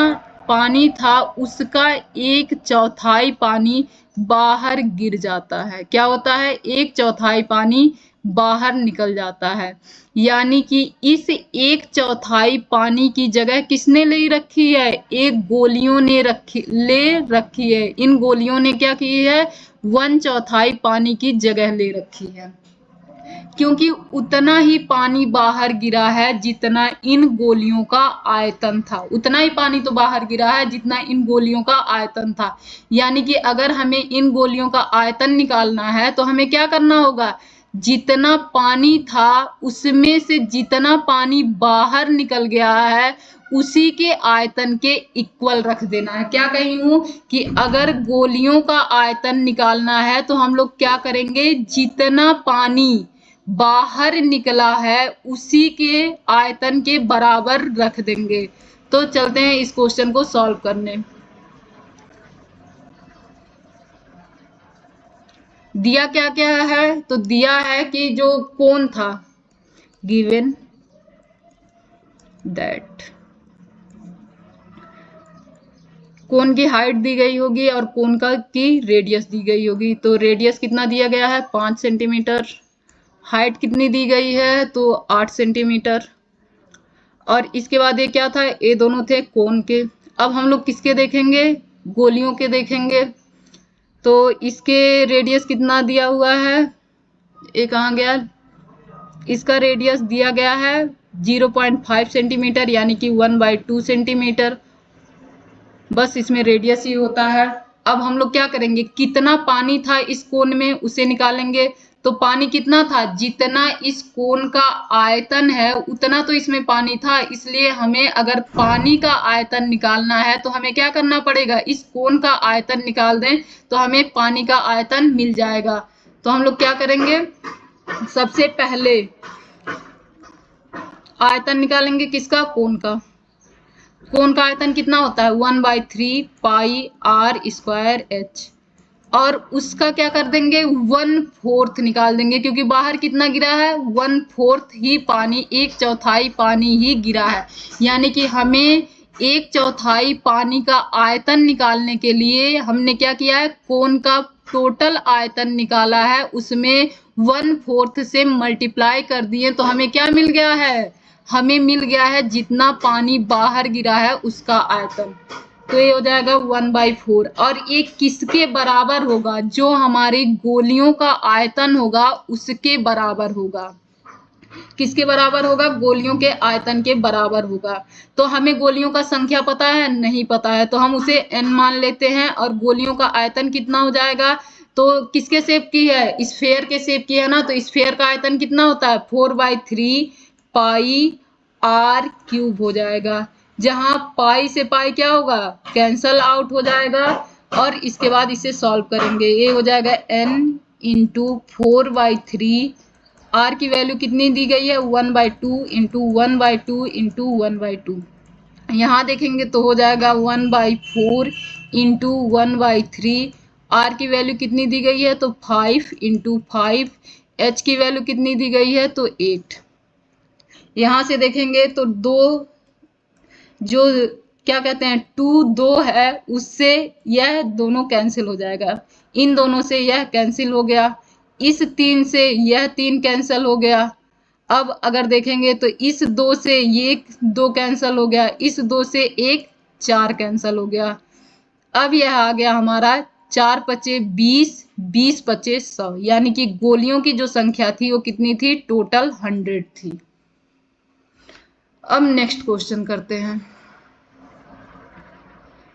पानी था उसका 1/4 पानी बाहर गिर जाता है। क्या होता है? 1/4 पानी बाहर निकल जाता है। यानी कि इस 1/4 पानी की जगह किसने ले रखी है? एक गोलियों ने ले रखी है। इन गोलियों ने क्या की है? 1/4 पानी की जगह ले रखी है, क्योंकि उतना ही पानी बाहर गिरा है जितना इन गोलियों का आयतन था। उतना ही पानी तो बाहर गिरा है जितना इन गोलियों का आयतन था। यानी कि अगर हमें इन गोलियों का आयतन निकालना है तो हमें क्या करना होगा? जितना पानी था उसमें से जितना पानी बाहर निकल गया है उसी के आयतन के इक्वल रख देना है। क्या कही हूं कि अगर गोलियों का आयतन निकालना है तो हम लोग क्या करेंगे? जितना पानी बाहर निकला है उसी के आयतन के बराबर रख देंगे। तो चलते हैं इस क्वेश्चन को सॉल्व करने। दिया क्या क्या है? तो दिया है कि जो कोन था, गिवन दैट कोन की हाइट दी गई होगी और कोन का की रेडियस दी गई होगी। तो रेडियस कितना दिया गया है? 5 सेंटीमीटर। हाइट कितनी दी गई है? तो 8 सेंटीमीटर। और इसके बाद ये क्या था? ये दोनों थे कोन के। अब हम लोग किसके देखेंगे? गोलियों के देखेंगे। तो इसके रेडियस कितना दिया हुआ है? ये कहाँ गया? इसका रेडियस दिया गया है 0.5 सेंटीमीटर, यानी कि 1/2 सेंटीमीटर। बस इसमें रेडियस ही होता है। अब हम लोग क्या करेंगे? कितना पानी था इस कोन में उसे निकालेंगे। तो पानी कितना था? जितना इस कोन का आयतन है उतना तो इसमें पानी था, इसलिए हमें अगर पानी का आयतन निकालना है तो हमें क्या करना पड़ेगा? इस कोन का आयतन निकाल दें तो हमें पानी का आयतन मिल जाएगा। तो हम लोग क्या करेंगे? सबसे पहले आयतन निकालेंगे किसका? कोन का। कोन का आयतन कितना होता है? 1/3 पाई आर स्क्वायर एच। और उसका क्या कर देंगे? 1/4 निकाल देंगे, क्योंकि बाहर कितना गिरा है? 1/4 ही पानी, 1/4 पानी ही गिरा है। यानी कि हमें 1/4 पानी का आयतन निकालने के लिए हमने क्या किया है? कोन का टोटल आयतन निकाला है, उसमें 1/4 से मल्टीप्लाई कर दिए तो हमें क्या मिल गया है? हमें मिल गया है जितना पानी बाहर गिरा है उसका आयतन। तो ये हो जाएगा 1/4। और ये किसके बराबर होगा? जो हमारी गोलियों का आयतन होगा उसके बराबर होगा। किसके बराबर होगा? गोलियों के आयतन के बराबर होगा। तो हमें गोलियों का संख्या पता है? नहीं पता है, तो हम उसे n मान लेते हैं। और गोलियों का आयतन कितना हो जाएगा? तो किसके शेप की है? स्फेयर के शेप की है ना। तो स्फेयर का आयतन कितना होता है? 4/3 पाई आर क्यूब हो जाएगा। जहां पाई से पाई क्या होगा? कैंसल आउट हो जाएगा। और इसके बाद इसे सॉल्व करेंगे। ये हो जाएगा n इंटू 4/3। आर की वैल्यू कितनी दी गई है? 1/2 इंटू 1/2 इंटू 1/2। यहाँ देखेंगे तो हो जाएगा 1/4 इंटू 1/3। आर की वैल्यू कितनी दी गई है? तो 5 इंटू 5। एच की वैल्यू कितनी दी गई है? तो 8। यहाँ से देखेंगे तो दो, जो क्या कहते हैं 2 2 है, उससे यह दोनों कैंसिल हो जाएगा। इन दोनों से यह कैंसिल हो गया। इस 3 से यह 3 कैंसिल हो गया। अब अगर देखेंगे तो इस 2 से ये 2 कैंसिल हो गया, इस 2 से 1 4 कैंसिल हो गया। अब यह आ गया हमारा 4 पचे 20, 20 पचे 100। यानी कि गोलियों की जो संख्या थी वो कितनी थी? टोटल 100 थी। अब नेक्स्ट क्वेश्चन करते हैं।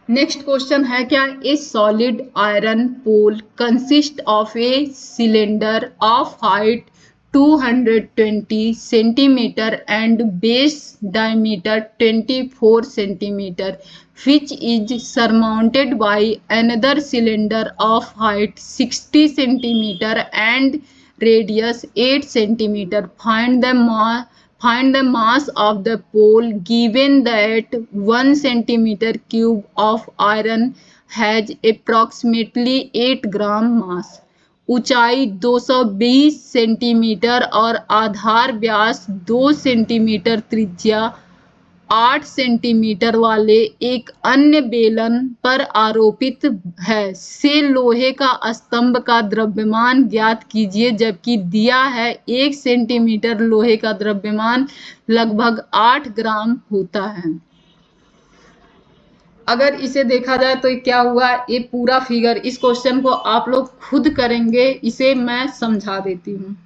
नेक्स्ट क्वेश्चन है क्या? A solid iron pole consist of a cylinder of height 220 centimetre and base diameter 24 centimetre which is surmounted by another cylinder of height 60 centimeter and radius 8 centimeter. Find the mass of the pole given that 1 centimeter cube of iron has approximately 8 gram mass. ऊंचाई 220 centimetre और आधार व्यास 2 centimetre त्रिज्या 8 centimetre वाले एक अन्य बेलन पर आरोपित है से लोहे का स्तंभ का द्रव्यमान ज्ञात कीजिए, जबकि दिया है 1 सेंटीमीटर लोहे का द्रव्यमान लगभग 8 ग्राम होता है। अगर इसे देखा जाए तो क्या हुआ, ये पूरा फिगर, इस क्वेश्चन को आप लोग खुद करेंगे, इसे मैं समझा देती हूँ।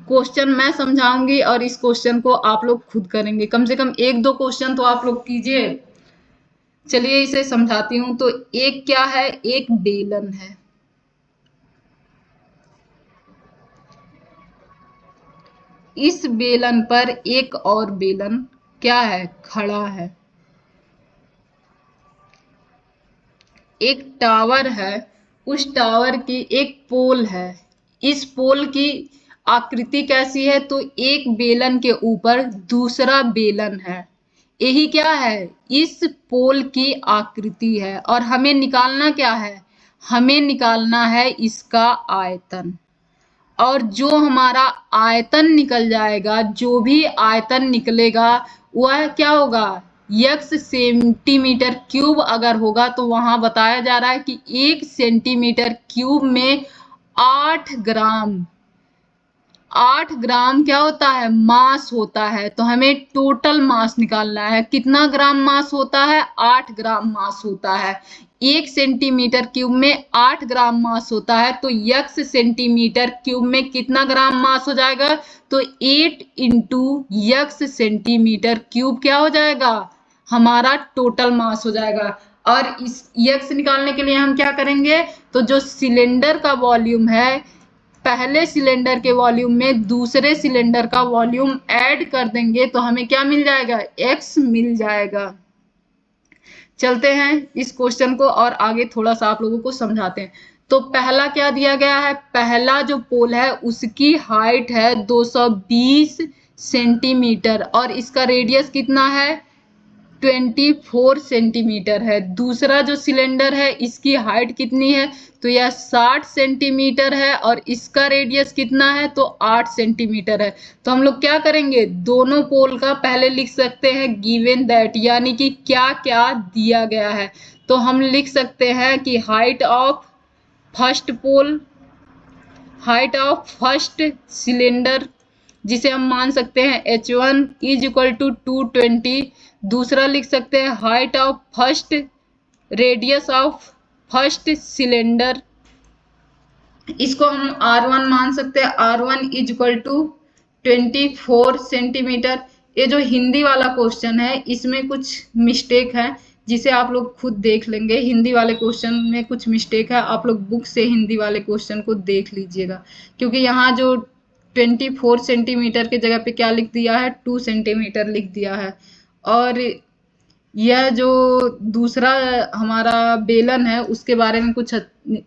क्वेश्चन मैं समझाऊंगी और इस क्वेश्चन को आप लोग खुद करेंगे, कम से कम 1-2 क्वेश्चन तो आप लोग कीजिए। चलिए इसे समझाती हूँ। तो एक क्या है, एक बेलन है, इस बेलन पर एक और बेलन क्या है, खड़ा है। एक टावर है, उस टावर की एक पोल है, इस पोल की आकृति कैसी है, तो एक बेलन के ऊपर दूसरा बेलन है, यही क्या है, इस पोल की आकृति है। और हमें निकालना क्या है, हमें निकालना है इसका आयतन। और जो हमारा आयतन निकल जाएगा, जो भी आयतन निकलेगा वह क्या होगा, x सेंटीमीटर क्यूब अगर होगा तो वहां बताया जा रहा है कि 1 सेंटीमीटर क्यूब में 8 ग्राम, 8 ग्राम क्या होता है, मास होता है। तो हमें टोटल मास निकालना है, कितना ग्राम मास होता है, 8 ग्राम मास होता है। 1 सेंटीमीटर क्यूब में 8 ग्राम मास होता है, तो x सेंटीमीटर क्यूब में कितना ग्राम मास हो जाएगा, तो 8 इंटू x सेंटीमीटर क्यूब क्या हो जाएगा, हमारा टोटल मास हो जाएगा। और इस x निकालने के लिए हम क्या करेंगे, तो जो सिलेंडर का वॉल्यूम है, पहले सिलेंडर के वॉल्यूम में दूसरे सिलेंडर का वॉल्यूम ऐड कर देंगे तो हमें क्या मिल जाएगा, x मिल जाएगा। चलते हैं इस क्वेश्चन को और आगे थोड़ा सा आप लोगों को समझाते हैं। तो पहला क्या दिया गया है, पहला जो पोल है उसकी हाइट है 220 सेंटीमीटर और इसका रेडियस कितना है, 24 सेंटीमीटर है। दूसरा जो सिलेंडर है इसकी हाइट कितनी है, तो यह 60 सेंटीमीटर है और इसका रेडियस कितना है, तो 8 सेंटीमीटर है। तो हम लोग क्या करेंगे, दोनों पोल का पहले लिख सकते हैं गिवन दैट, यानी कि क्या क्या दिया गया है। तो हम लिख सकते हैं कि height of first pole, height of first cylinder जिसे हम मान सकते हैं h1 इज इक्वल टू 220। दूसरा लिख सकते हैं height of first, radius of first cylinder, इसको हम r1 मान सकते हैं, r1 is equal to 24 centimetre. ये जो हिंदी वाला क्वेश्चन है इसमें कुछ मिस्टेक है जिसे आप लोग खुद देख लेंगे। हिंदी वाले क्वेश्चन में कुछ मिस्टेक है, आप लोग बुक से हिंदी वाले क्वेश्चन को देख लीजिएगा, क्योंकि यहाँ जो 24 सेंटीमीटर के जगह पे क्या लिख दिया है, 2 सेंटीमीटर लिख दिया है। और यह जो दूसरा हमारा बेलन है उसके बारे में कुछ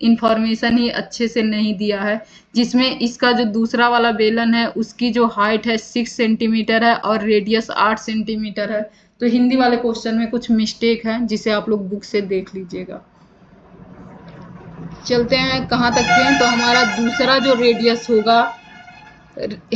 इंफॉर्मेशन ही अच्छे से नहीं दिया है, जिसमें इसका जो दूसरा वाला बेलन है उसकी जो हाइट है 6 सेंटीमीटर है और रेडियस 8 सेंटीमीटर है। तो हिंदी वाले क्वेश्चन में कुछ मिस्टेक है जिसे आप लोग बुक से देख लीजिएगा। चलते हैं कहाँ तक के, तो हमारा दूसरा जो रेडियस होगा,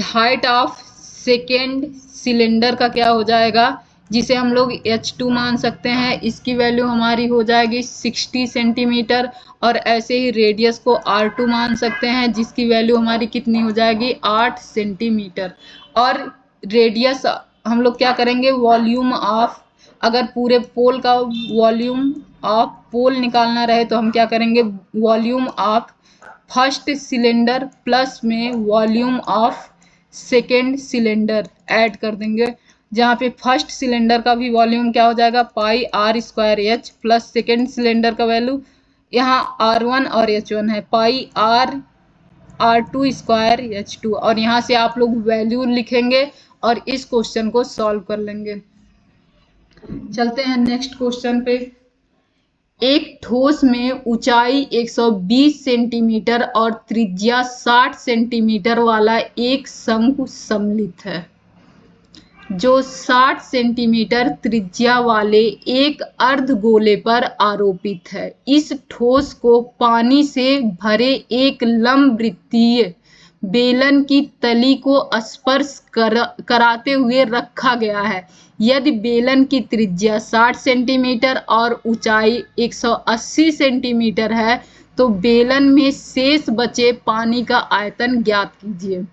हाइट ऑफ सेकेंड सिलेंडर का क्या हो जाएगा, जिसे हम लोग h2 मान सकते हैं, इसकी वैल्यू हमारी हो जाएगी 60 सेंटीमीटर। और ऐसे ही रेडियस को r2 मान सकते हैं जिसकी वैल्यू हमारी कितनी हो जाएगी, 8 सेंटीमीटर। और रेडियस हम लोग क्या करेंगे, वॉल्यूम ऑफ, अगर पूरे पोल का वॉल्यूम ऑफ पोल निकालना रहे तो हम क्या करेंगे, volume of first cylinder plus में volume of second cylinder add कर देंगे, जहाँ पे फर्स्ट सिलेंडर का भी वॉल्यूम क्या हो जाएगा, pi r square h, plus second cylinder का वैल्यू यहाँ R1 और H1 है, पाई आर R2 स्क्वायर H2। और यहाँ से आप लोग वैल्यू लिखेंगे और इस क्वेश्चन को सॉल्व कर लेंगे। चलते हैं नेक्स्ट क्वेश्चन पे। एक ठोस में ऊंचाई 120 सेंटीमीटर और त्रिज्या 60 सेंटीमीटर वाला एक शंकु सम्मिलित है, जो 60 सेंटीमीटर त्रिज्या वाले एक अर्धगोले पर आरोपित है। इस ठोस को पानी से भरे एक लंबवृत्तीय बेलन की तली को स्पर्श कराते हुए रखा गया है। यदि बेलन की त्रिज्या 60 सेंटीमीटर और ऊंचाई 180 सेंटीमीटर है तो बेलन में शेष बचे पानी का आयतन ज्ञात कीजिए।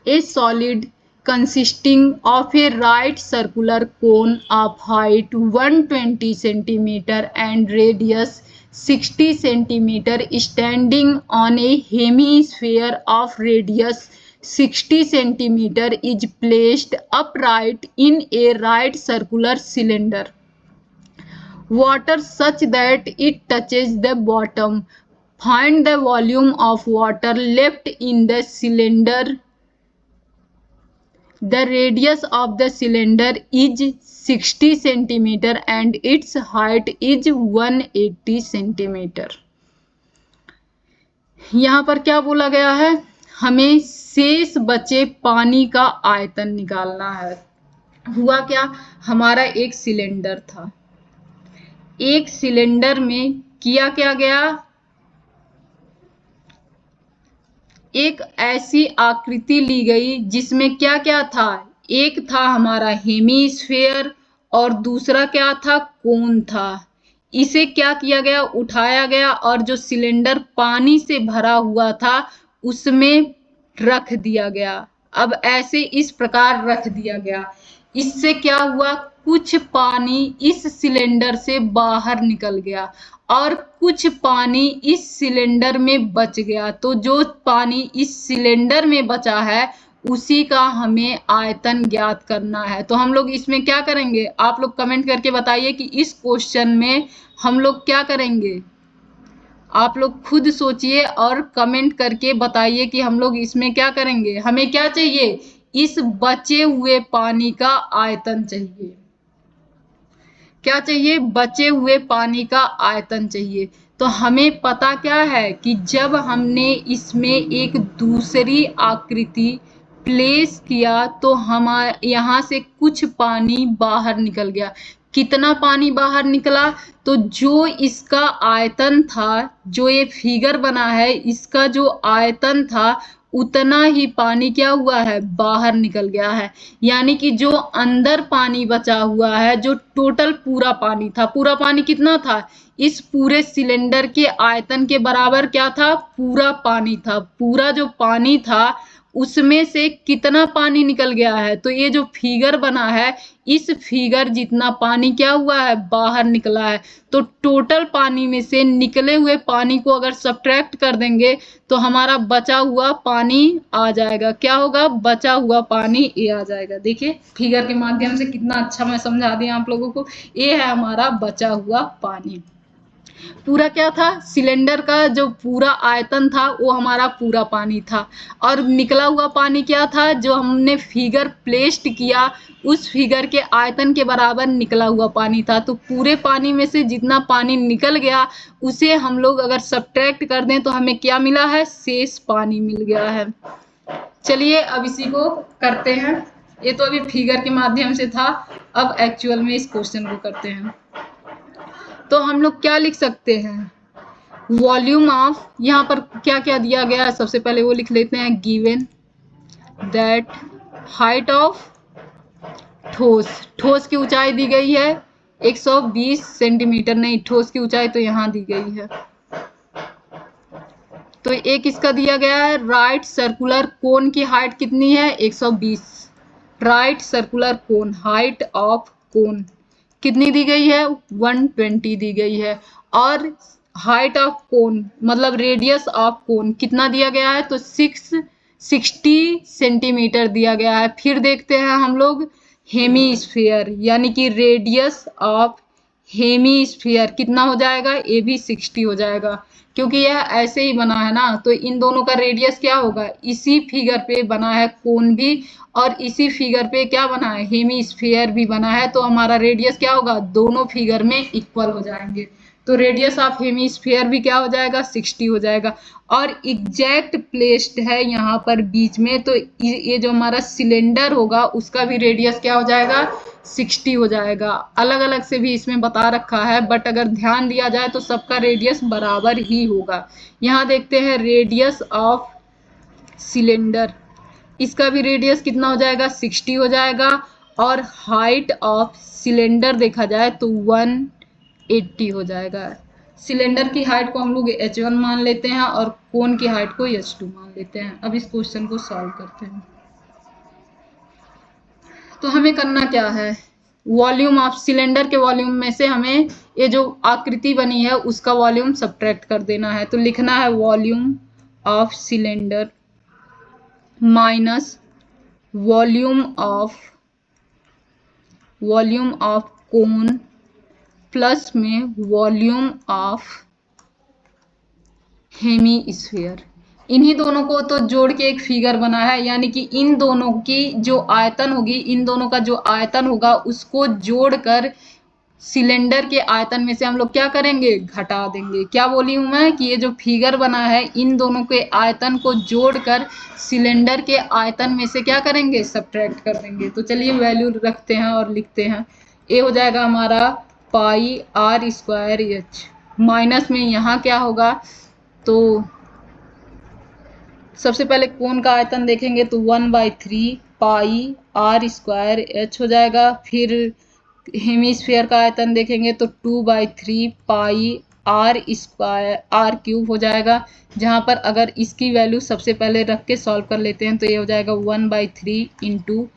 A solid consisting of a right circular cone of height 120 centimeter and radius 60 centimeter standing on a hemisphere of radius 60 centimeter is placed upright in a right circular cylinder. Water such that it touches the bottom. Find the volume of water left in the cylinder. The radius of the cylinder is 60 centimeter and its height is 180 centimeter. यहाँ पर क्या बोला गया है, हमें शेष बचे पानी का आयतन निकालना है। हुआ क्या, हमारा एक सिलेंडर था, एक सिलेंडर में किया क्या गया, एक ऐसी आकृति ली गई जिसमें क्या क्या था, एक था हमारा हेमीस्फेयर और दूसरा क्या था, कोन था। इसे क्या किया गया, उठाया गया और जो सिलेंडर पानी से भरा हुआ था उसमें रख दिया गया। अब ऐसे इस प्रकार रख दिया गया, इससे क्या हुआ, कुछ पानी इस सिलेंडर से बाहर निकल गया और कुछ पानी इस सिलेंडर में बच गया। तो जो पानी इस सिलेंडर में बचा है उसी का हमें आयतन ज्ञात करना है। तो हम लोग इसमें क्या करेंगे, आप लोग कमेंट करके बताइए कि इस क्वेश्चन में हम लोग क्या करेंगे। आप लोग खुद सोचिए और कमेंट करके बताइए कि हम लोग इसमें क्या करेंगे। हमें क्या चाहिए, इस बचे हुए पानी का आयतन चाहिए। क्या चाहिए, बचे हुए पानी का आयतन चाहिए। तो हमें पता क्या है कि जब हमने इसमें एक दूसरी आकृति प्लेस किया तो हमारे यहाँ से कुछ पानी बाहर निकल गया। कितना पानी बाहर निकला, तो जो इसका आयतन था, जो ये फिगर बना है इसका जो आयतन था उतना ही पानी क्या हुआ है, बाहर निकल गया है। यानी कि जो अंदर पानी बचा हुआ है, जो टोटल पूरा पानी था, पूरा पानी कितना था, इस पूरे सिलेंडर के आयतन के बराबर क्या था, पूरा पानी था। पूरा जो पानी था उसमें से कितना पानी निकल गया है, तो ये जो फिगर बना है इस फिगर जितना पानी क्या हुआ है, बाहर निकला है। तो टोटल पानी में से निकले हुए पानी को अगर सब्ट्रैक्ट कर देंगे तो हमारा बचा हुआ पानी आ जाएगा। क्या होगा, बचा हुआ पानी ये आ जाएगा। देखिए फिगर के माध्यम से कितना अच्छा मैं समझा दिया आप लोगों को। ये है हमारा बचा हुआ पानी। पूरा क्या था, सिलेंडर का जो पूरा आयतन था वो हमारा पूरा पानी था और निकला हुआ पानी क्या था, जो हमने फिगर प्लेस्ड किया उस फिगर के आयतन के बराबर निकला हुआ पानी था। तो पूरे पानी में से जितना पानी निकल गया उसे हम लोग अगर सब्ट्रैक्ट कर दें तो हमें क्या मिला है, शेष पानी मिल गया है। चलिए अब इसी को करते हैं। ये तो अभी फिगर के माध्यम से था, अब एक्चुअल में इस क्वेश्चन को करते हैं। तो हम लोग क्या लिख सकते हैं, वॉल्यूम ऑफ, यहाँ पर क्या क्या दिया गया है सबसे पहले वो लिख लेते हैं। गिवन दैट हाइट ऑफ ठोस, ठोस की ऊंचाई दी गई है 120 सेंटीमीटर, नहीं ठोस की ऊंचाई तो यहाँ दी गई है। तो एक इसका दिया गया है राइट सर्कुलर कोन की हाइट कितनी है, 120। Right circular cone, height of कोन कितनी दी गई है, 120 दी गई है। और हाइट ऑफ कोन मतलब रेडियस ऑफ कोन कितना दिया गया है, तो 60 सेंटीमीटर दिया गया है। फिर देखते हैं हम लोग हेमीस्फीयर, यानी कि रेडियस ऑफ हेमीस्फीयर कितना हो जाएगा, ये भी 60 हो जाएगा क्योंकि यह ऐसे ही बना है ना। तो इन दोनों का रेडियस क्या होगा, इसी फिगर पे बना है कोन भी और इसी फिगर पे क्या बना है, हेमीस्फीयर भी बना है। तो हमारा रेडियस क्या होगा, दोनों फिगर में इक्वल हो जाएंगे। तो रेडियस ऑफ हेमीस्फीयर भी क्या हो जाएगा, 60 हो जाएगा। और एग्जैक्ट प्लेस्ड है यहाँ पर बीच में, तो ये जो हमारा सिलेंडर होगा उसका भी रेडियस क्या हो जाएगा, 60 हो जाएगा। अलग अलग से भी इसमें बता रखा है बट अगर ध्यान दिया जाए तो सबका रेडियस बराबर ही होगा। यहाँ देखते हैं रेडियस ऑफ सिलेंडर, इसका भी रेडियस कितना हो जाएगा 60 हो जाएगा, और हाइट ऑफ सिलेंडर देखा जाए तो 180 हो जाएगा। सिलेंडर की हाइट को हम लोग h1 मान लेते हैं और कोन की हाइट को h2 मान लेते हैं। अब इस क्वेश्चन को सॉल्व करते हैं। तो हमें करना क्या है, वॉल्यूम ऑफ सिलेंडर के वॉल्यूम में से हमें ये जो आकृति बनी है उसका वॉल्यूम सब्ट्रैक्ट कर देना है। तो लिखना है volume of cylinder minus volume of cone plus में वॉल्यूम ऑफ हेमीस्फीयर। इन्हीं दोनों को तो जोड़ के एक फिगर बना है, यानी कि इन दोनों की जो आयतन होगी, इन दोनों का जो आयतन होगा उसको जोड़कर सिलेंडर के आयतन में से हम लोग क्या करेंगे, घटा देंगे। क्या बोली हूं मैं कि ये जो फिगर बना है इन दोनों के आयतन को जोड़कर सिलेंडर के आयतन में से क्या करेंगे, सब्ट्रैक्ट कर देंगे। तो चलिए वैल्यू रखते हैं और लिखते हैं। ए हो जाएगा हमारा पाई आर स्क्वायर एच, माइनस में यहाँ क्या होगा, तो सबसे पहले कोण का आयतन देखेंगे तो 1/3 पाई आर स्क्वायर एच हो जाएगा। फिर हेमीस्फीयर का आयतन देखेंगे तो 2/3 पाई आर स्क्वायर आर क्यूब हो जाएगा। जहां पर अगर इसकी वैल्यू सबसे पहले रख के सॉल्व कर लेते हैं तो ये हो जाएगा 1/3 इंटू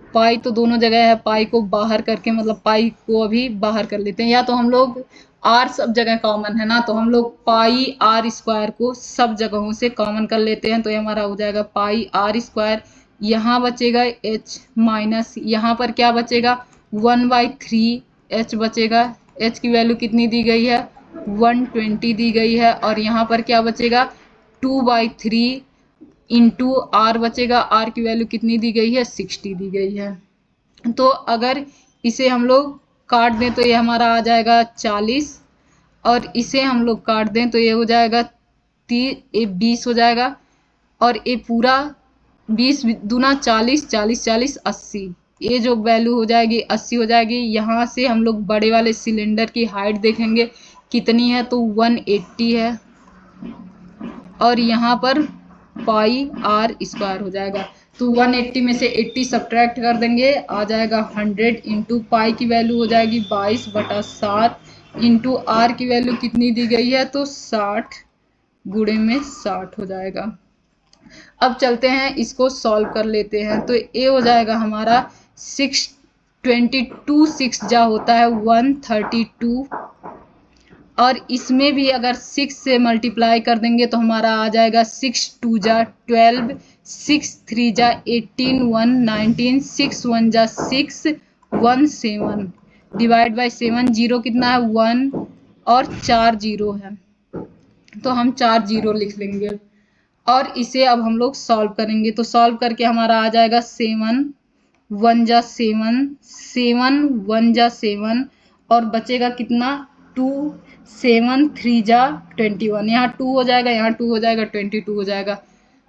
पाई, तो दोनों जगह है, पाई को बाहर करके मतलब पाई को अभी बाहर कर लेते हैं, या तो हम लोग आर सब जगह कॉमन है ना, तो हम लोग पाई आर स्क्वायर को सब जगहों से कॉमन कर लेते हैं। तो ये हमारा हो जाएगा पाई आर स्क्वायर, यहाँ बचेगा h माइनस यहाँ पर क्या बचेगा 1/3 h बचेगा। h की वैल्यू कितनी दी गई है 120 दी गई है, और यहाँ पर क्या बचेगा 2/3 इंटू आर बचेगा। आर की वैल्यू कितनी दी गई है 60 दी गई है। तो अगर इसे हम लोग काट दें तो ये हमारा आ जाएगा 40, और इसे हम लोग काट दें तो ये हो जाएगा 20 हो जाएगा, और ये पूरा 20 दूना 40, 40 40 80, ये जो वैल्यू हो जाएगी 80 हो जाएगी। यहाँ से हम लोग बड़े वाले सिलेंडर की हाइट देखेंगे कितनी है तो 180 है, और यहाँ पर पाई आर स्क्वायर हो जाएगा। तो 180 में से 80 सब्ट्रैक्ट कर देंगे, आ जाएगा 100 इंटू पाई की वैल्यू हो जाएगी 22/7 इंटू आर की वैल्यू कितनी दी गई है तो 60 गुणे में 60 हो जाएगा। अब चलते हैं इसको सॉल्व कर लेते हैं। तो ए हो जाएगा हमारा 622 6 जा होता है 132, और इसमें भी अगर 6 से मल्टीप्लाई कर देंगे तो हमारा आ जाएगा 6 2 जा 12, 6 3 जा 18, 1 19, 6 1 जा 6, 1 7 डिवाइड बाई 7, जीरो कितना है 1 और 4 जीरो है, तो हम 4 जीरो लिख लेंगे। और इसे अब हम लोग सॉल्व करेंगे। तो सॉल्व करके हमारा आ जाएगा 7 1 जा 7, 7 1 जा 7, और बचेगा कितना 2, 7 3 जा 21, यहाँ 2 हो जाएगा, यहाँ 2 हो जाएगा, 22 हो जाएगा।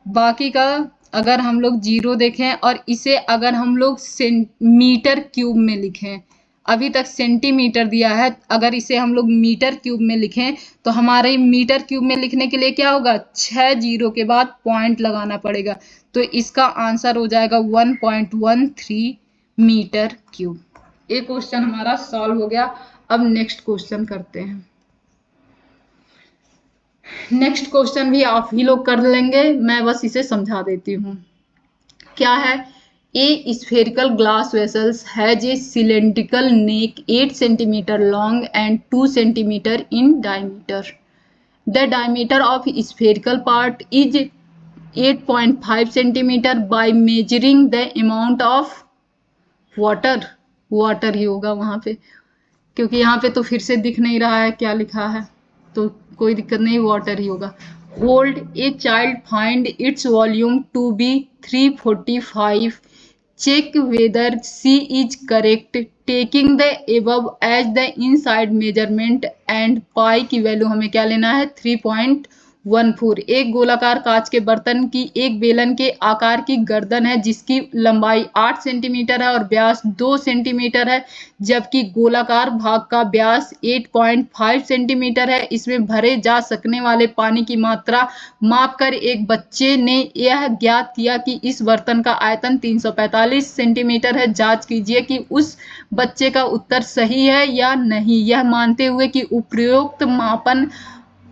बाकी का अगर हम लोग जीरो देखें और इसे अगर हम लोग मीटर क्यूब में लिखें, अभी तक सेंटीमीटर दिया है, अगर इसे हम लोग मीटर क्यूब में लिखें तो हमारे मीटर क्यूब में लिखने के लिए क्या होगा 6 जीरो के बाद पॉइंट लगाना पड़ेगा। तो इसका आंसर हो जाएगा 1.13 मीटर क्यूब। ये क्वेश्चन हमारा सॉल्व हो गया। अब नेक्स्ट क्वेश्चन करते हैं। नेक्स्ट क्वेश्चन भी आप ही लोग कर लेंगे, मैं बस इसे समझा देती हूँ। क्या है, A spherical glass vessels has a cylindrical neck 8 centimeter long and 2 centimeter in diameter. The diameter of spherical part is 8.5 centimeter. By measuring the amount of water ही होगा वहाँ पे, क्योंकि यहाँ पे तो फिर से दिख नहीं रहा है क्या लिखा है, तो कोई दिक्कत नहीं, वाटर ही होगा। Hold a child find its volume to be 345. Check whether C is correct. Taking the above as the inside measurement and pi की वैल्यू हमें क्या लेना है 3.1 14। एक गोलाकार कांच के बर्तन की एक बेलन के आकार की गर्दन है जिसकी लंबाई 8 सेंटीमीटर है और व्यास 2 सेंटीमीटर है, जबकि गोलाकार भाग का व्यास 8.5 सेंटीमीटर है। इसमें भरे जा सकने वाले पानी की मात्रा मापकर एक बच्चे ने यह ज्ञात किया कि इस बर्तन का आयतन 345 सेंटीमीटर है। जांच कीजिए कि उस बच्चे का उत्तर सही है या नहीं, यह मानते हुए कि उपरोक्त मापन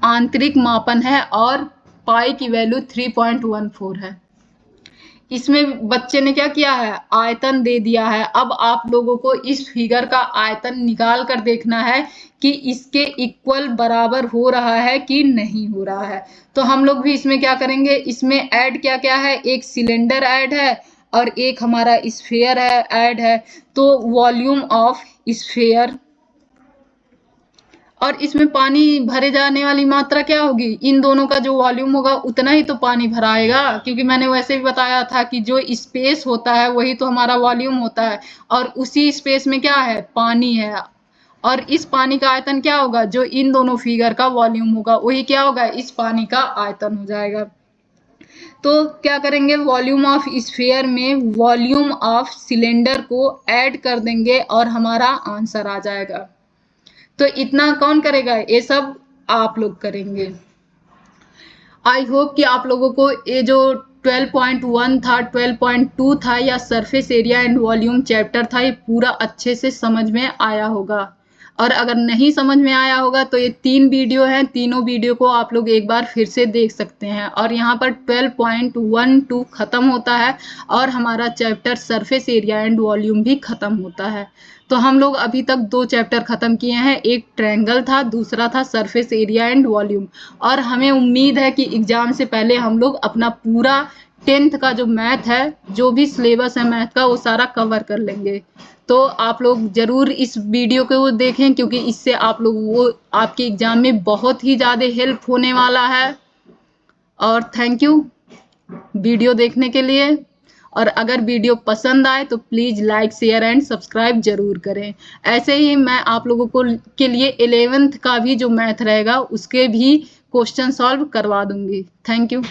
आंतरिक मापन है और पाई की वैल्यू 3.14 है। इसमें बच्चे ने क्या किया है, आयतन दे दिया है। अब आप लोगों को इस फिगर का आयतन निकाल कर देखना है कि इसके इक्वल बराबर हो रहा है कि नहीं हो रहा है। तो हम लोग भी इसमें क्या करेंगे, इसमें ऐड क्या क्या है, एक सिलेंडर ऐड है और एक हमारा स्फीयर है ऐड है। तो वॉल्यूम ऑफ स्फीयर और इसमें पानी भरे जाने वाली मात्रा क्या होगी, इन दोनों का जो वॉल्यूम होगा उतना ही तो पानी भराएगा, क्योंकि मैंने वैसे भी बताया था कि जो स्पेस होता है वही तो हमारा वॉल्यूम होता है और उसी स्पेस में क्या है, पानी है। और इस पानी का आयतन क्या होगा, जो इन दोनों फिगर का वॉल्यूम होगा वही क्या होगा, इस पानी का आयतन हो जाएगा। तो क्या करेंगे, वॉल्यूम ऑफ स्फीयर में वॉल्यूम ऑफ सिलेंडर को ऐड कर देंगे और हमारा आंसर आ जाएगा। तो इतना कौन करेगा, ये सब आप लोग करेंगे। आई होप कि आप लोगों को ये जो 12.1 था, 12.2 था या surface area and volume chapter था, ये पूरा अच्छे से समझ में आया होगा। और अगर नहीं समझ में आया होगा तो ये 3 वीडियो हैं, तीनों वीडियो को आप लोग एक बार फिर से देख सकते हैं। और यहाँ पर 12.12 खत्म होता है और हमारा chapter surface area and volume भी खत्म होता है। तो हम लोग अभी तक 2 चैप्टर खत्म किए हैं, एक ट्रायंगल था, दूसरा था सरफेस एरिया एंड वॉल्यूम। और हमें उम्मीद है कि एग्जाम से पहले हम लोग अपना पूरा 10th का जो मैथ है, जो भी सिलेबस है मैथ का, वो सारा कवर कर लेंगे। तो आप लोग जरूर इस वीडियो को देखें, क्योंकि इससे आप लोग वो आपके एग्जाम में बहुत ही ज़्यादा हेल्प होने वाला है। और थैंक यू वीडियो देखने के लिए। और अगर वीडियो पसंद आए तो please like share and subscribe जरूर करें। ऐसे ही मैं आप लोगों को के लिए 11th का भी जो मैथ रहेगा उसके भी क्वेश्चन सॉल्व करवा दूंगी। Thank you.